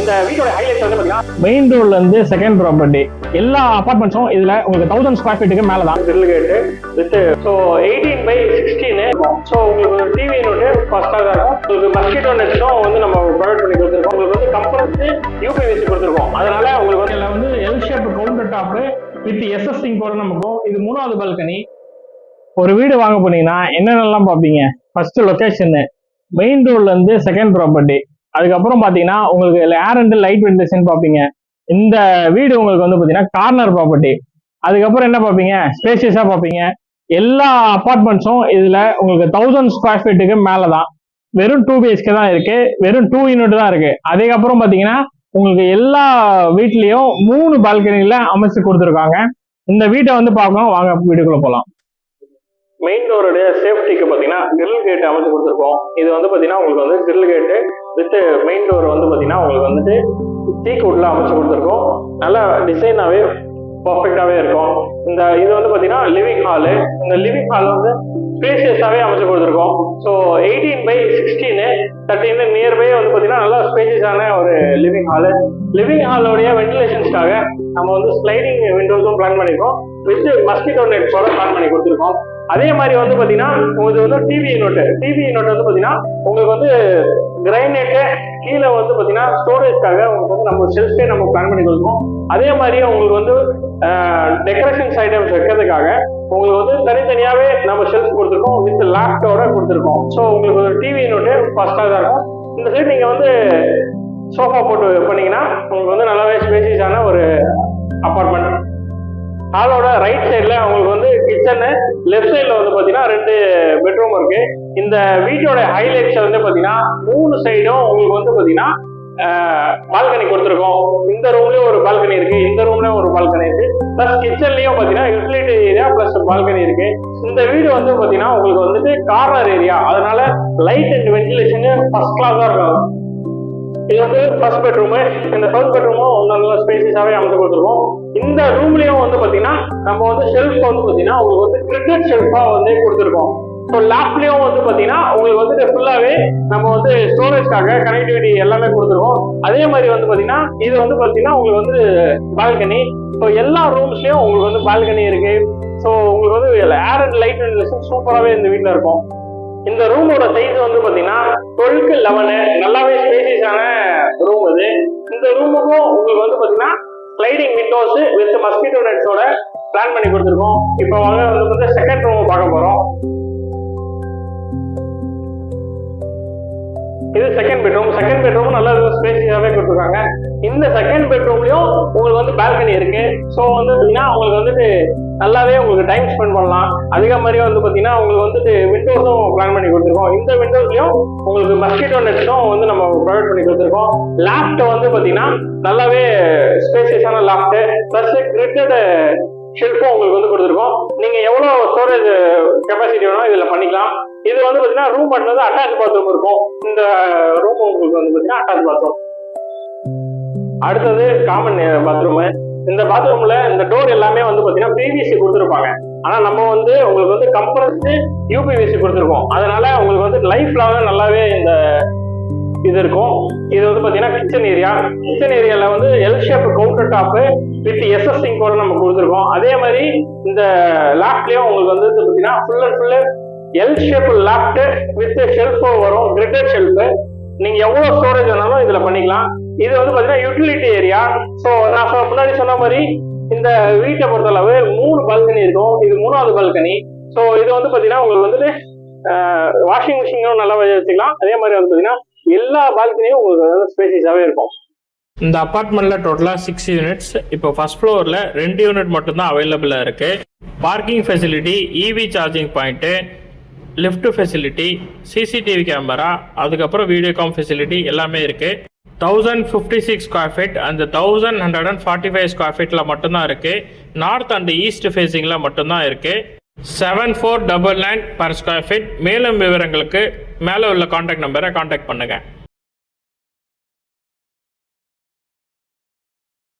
இந்த வீட்டோட ஹைலைட்ஸ் வந்து பாத்தீங்கன்னா மெயின் ரோட்ல இருந்து செகண்ட் ப்ராப்பர்ட்டி எல்லா அபார்ட்மெண்ட்ஸும் இதுல உங்களுக்கு 1000 ஸ்கொயர் ஃபீட்டுக்கு மேல தான் கிரில் கேட்டு வித் ஸோ 18/16 ஸோ உங்களுக்கு ஒரு டிவி யூனிட் ஃபர்ஸ்டாக தான் இருக்கும். உங்களுக்கு மஸ்கிட்டோ நெட்ஸும் வந்து நம்ம ப்ரொவைட் பண்ணி கொடுத்துருக்கோம். உங்களுக்கு வந்து கம்பல்சரி யூபிவிசி கொடுத்துருக்கோம். அதனால உங்களுக்கு வந்து இதில் வந்து L shape counter top with SS sink கூட நமக்கும். இது 3வது பால்கனி. ஒரு வீடு வாங்க போனீங்கன்னா என்னென்னலாம் பார்ப்பீங்க? ஃபர்ஸ்ட் லொகேஷன், மெயின் ரோட்ல இருந்து செகண்ட் ப்ராப்பர்ட்டி, அதுக்கப்புறம் பாத்தீங்கன்னா உங்களுக்கு ஏர் அண்ட் லைட் வென்டிலேஷன் பார்ப்பீங்க. இந்த வீடு உங்களுக்கு வந்து பாத்தீங்கன்னா கார்னர் ப்ராப்பர்ட்டி. அதுக்கப்புறம் என்ன பார்ப்பீங்க? ஸ்பேசியஸா பார்ப்பீங்க. எல்லா அபார்ட்மெண்ட்ஸும் இதுல உங்களுக்கு 1000 ஸ்கொயர் ஃபீட்டுக்கு மேலதான். வெறும் 2 BHK தான் இருக்கு, வெறும் 2 யூனிட் தான் இருக்கு. அதுக்கப்புறம் பாத்தீங்கன்னா உங்களுக்கு எல்லா வீட்லயும் 3 பால்கனில அமைச்சு கொடுத்துருக்காங்க. இந்த வீட்டை வந்து பார்க்கணும், வாங்க வீட்டுக்குள்ள போகலாம். மெயின் டோருடைய சேஃப்டிக்கு பார்த்தீங்கன்னா கிரில் கேட் அமைச்சு கொடுத்துருக்கோம். இது வந்து பார்த்தீங்கன்னா உங்களுக்கு வந்து கிரில் கேட்டு வித் மெயின் டோர் வந்து பார்த்தீங்கன்னா உங்களுக்கு வந்துட்டு டீக் வுட்ல அமைச்சு கொடுத்துருக்கோம். நல்லா டிசைனாகவே பர்ஃபெக்டாகவே இருக்கும். இந்த இது வந்து பார்த்தீங்கன்னா லிவிங் ஹாலு. இந்த லிவிங் ஹால் வந்து ஸ்பேசியஸாகவே அமைச்சு கொடுத்துருக்கோம். ஸோ 18/16 13 நியர்பை வந்து பார்த்தீங்கன்னா நல்லா ஸ்பேசியஸான ஒரு லிவிங் ஹாலு. லிவிங் ஹாலோடைய வென்டிலேஷன்ஸ்க்காக நம்ம வந்து ஸ்லைடிங் விண்டோஸும் பிளான் பண்ணியிருக்கோம். வித் மஸ்கிட்டோ நெட்ஸோட பிளான் பண்ணி கொடுத்துருக்கோம். அதே மாதிரி வந்து பாத்தீங்கன்னா உங்களுக்கு வந்து டிவி யூனிட் வந்து பாத்தீங்கன்னா உங்களுக்கு வந்து கிரைனேட்டு கீழே வந்து பாத்தீங்கன்னா ஸ்டோரேஜ்க்காக உங்களுக்கு வந்து நம்ம ஷெல்ஃபே நம்ம பிளான் பண்ணி கொடுப்போம். அதே மாதிரி உங்களுக்கு வந்து டெக்கரேஷன்ஸ் ஐட்டம்ஸ் வைக்கிறதுக்காக உங்களுக்கு வந்து தனித்தனியாவே நம்ம ஷெல்ஃப் கொடுத்துருக்கோம். வித் லேப்டோட கொடுத்துருக்கோம். ஸோ உங்களுக்கு ஒரு டிவி யூனிட் ஃபர்ஸ்டாக தான் இருக்கும். இந்த சைடு நீங்க வந்து சோஃபா போட்டு பண்ணீங்கன்னா உங்களுக்கு வந்து நல்லாவே ஸ்பேசியஸான ஒரு அபார்ட்மெண்ட். ஹாலோட ரைட் சைட்ல உங்களுக்கு வந்து கிச்சனு, லெஃப்ட் சைட்ல வந்து பாத்தீங்கன்னா 2 பெட்ரூம் இருக்கு. இந்த வீட்டோட ஹைலைட்ஸ் வந்து பாத்தீங்கன்னா 3 சைடும் உங்களுக்கு வந்து பாத்தீங்கன்னா பால்கனி கொடுத்துருக்கோம். இந்த ரூம்லயும் ஒரு பால்கனி இருக்கு, இந்த ரூம்லயும் ஒரு பால்கனி இருக்கு. பிளஸ் கிச்சன்லயும் பாத்தீங்கன்னா யூட்டிலிட்டி ஏரியா பிளஸ் பால்கனி இருக்கு. இந்த வீடு வந்து பாத்தீங்கன்னா உங்களுக்கு வந்துட்டு கார்னர் ஏரியா, அதனால லைட் அண்ட் வென்டிலேஷன் ஃபர்ஸ்ட் கிளாஸா இருக்கும். இது வந்து ஃபர்ஸ்ட் பெட்ரூமு. இந்த ஃபர்ஸ்ட் பெட்ரூமும் நல்ல ஸ்பேசியஸாவே அமைச்சு கொடுத்துருக்கோம். இந்த ரூம்லயும் வந்து பாத்தீங்கன்னா நம்ம வந்து ஷெல்ஃப் வந்து பாத்தீங்கன்னா உங்களுக்கு வந்து கிரிக்கெட் ஷெல்ஃபா வந்து கொடுத்துருக்கோம். ஸோ லேப்லயும் வந்து பாத்தீங்கன்னா உங்களுக்கு வந்து ஃபுல்லாவே நம்ம வந்து ஸ்டோரேஜ்க்காக கனெக்டிவிட்டி எல்லாமே கொடுத்துருக்கோம். அதே மாதிரி வந்து பாத்தீங்கன்னா இது வந்து பாத்தீங்கன்னா உங்களுக்கு வந்து பால்கனி. ஸோ எல்லா ரூம்ஸ்லயும் உங்களுக்கு வந்து பால்கனி இருக்கு. ஸோ உங்களுக்கு வந்து ஏர் அண்ட் லைட் வென்டிலேஷன் சூப்பராகவே இந்த வீட்டில் இருக்கும். இந்த ரூமோட சைஸ் வந்து பாத்தீங்கன்னா 12x11 நல்லாவே ஸ்பேசியஸான ரூம் இது. இந்த ரூமுக்கும் உங்களுக்கு வந்து பாத்தீங்கன்னா ஸ்லைடிங் விண்டோஸ் வித் மஸ்கிட்டோ நெட்ஸோட பிளான் பண்ணி கொடுத்துருக்கோம். இப்போ வந்து செகண்ட் ரூம் பார்க்க போறோம். இது செகண்ட் பெட்ரூம். செகண்ட் பெட்ரூம் நல்லா ஸ்பேசியஸாவே கொடுத்துருக்காங்க. இந்த செகண்ட் பெட்ரூம்லயும் உங்களுக்கு வந்து பால்கனி இருக்கு. ஸோ வந்து பாத்தீங்கன்னா உங்களுக்கு வந்துட்டு நல்லாவே உங்களுக்கு டைம் ஸ்பெண்ட் பண்ணலாம். அதே மாதிரி வந்து பாத்தீங்கன்னா உங்களுக்கு வந்துட்டு விண்டோஸும் பிளான் பண்ணி கொடுத்துருக்கோம். இந்த விண்டோஸ்லயும் உங்களுக்கு மஸ்கிட்டோ நெட்ஸும் வந்து நம்ம ப்ரொவைட் பண்ணி கொடுத்துருக்கோம். லேப்ட் வந்து பாத்தீங்கன்னா நல்லாவே ஸ்பேசியஸான லேப்ட் பிளஸ் கிரிட்டட் ஷெல்ஃபும் உங்களுக்கு வந்து கொடுத்துருக்கோம். நீங்க எவ்வளவு ஸ்டோரேஜ் கெப்பாசிட்டி வேணும் இதுல பண்ணிக்கலாம். இது வந்து பாத்தீங்கன்னா ரூம் பண்ணது அட்டாச் பாத்ரூம் இருக்கும். இந்த ரூம் உங்களுக்கு வந்து பாத்தீங்கன்னா அட்டாச் பாத்ரூம். அடுத்தது காமன் பாத்ரூம். இந்த பாத்ரூம்ல இந்த டோர் எல்லாமே வந்து பாத்தீங்கன்னா பிவிசி கொடுத்துருப்பாங்க. ஆனா நம்ம வந்து உங்களுக்கு வந்து கம்ப்ரஸ்டு யூபிவிசி கொடுத்துருக்கோம். அதனால உங்களுக்கு வந்து லைஃப் லாங் நல்லாவே இந்த இது இருக்கும். இது வந்து பாத்தீங்கன்னா கிச்சன் ஏரியா. கிச்சன் ஏரியால வந்து L shape counter top with SS sink கூட நம்ம கொடுத்துருக்கோம். அதே மாதிரி இந்த லேப்லயும் உங்களுக்கு வந்து பாத்தீங்கன்னா full and full L shape left with shelf வரும், கிரிட்டட் ஷெல்ஃப். நீங்க எவ்வளவு ஸ்டோரேஜ் வேணாலும் இதுல பண்ணிக்கலாம். இது வந்து பாத்தீங்கன்னா யூட்டிலிட்டி ஏரியா. ஸோ நான் முன்னாடி சொன்ன மாதிரி இந்த வீட்டை பொறுத்தளவு 3 பால்கனி இருக்கும். இது 3வது பால்கனி. ஸோ இது வந்து பாத்தீங்கன்னா உங்களுக்கு வந்துட்டு வாஷிங் மிஷினும் நல்லா வச்சுக்கலாம். அதே மாதிரி வந்து பாத்தீங்கன்னா எல்லா பால்கனியும் உங்களுக்கு ஸ்பேசியஸாவே இருக்கும். இந்த அபார்ட்மெண்ட்ல டோட்டலா 6 யூனிட்ஸ். இப்போ ஃபர்ஸ்ட் ஃப்ளோர்ல 2 யூனிட் மட்டும் தான் அவைலபிளா இருக்கு. Parking facility, EV charging point, lift facility, CCTV camera, அதுக்கப்புறம் வீடியோகாம் ஃபெசிலிட்டி எல்லாமே இருக்கு. 1056 ஸ்கொயர் ஃபீட் அந்த 1145 ஸ்கொயர் ஃபீட்ல மட்டும்தான் இருக்கு. நார்த் அண்ட் ஈஸ்ட் ஃபேசிங்ல மட்டும்தான் இருக்கு. 7499 per ஸ்கொயர் ஃபீட். மேலும் விவரங்களுக்கு மேலே உள்ள கான்டாக்ட் நம்பரை கான்டாக்ட் பண்ணுங்க.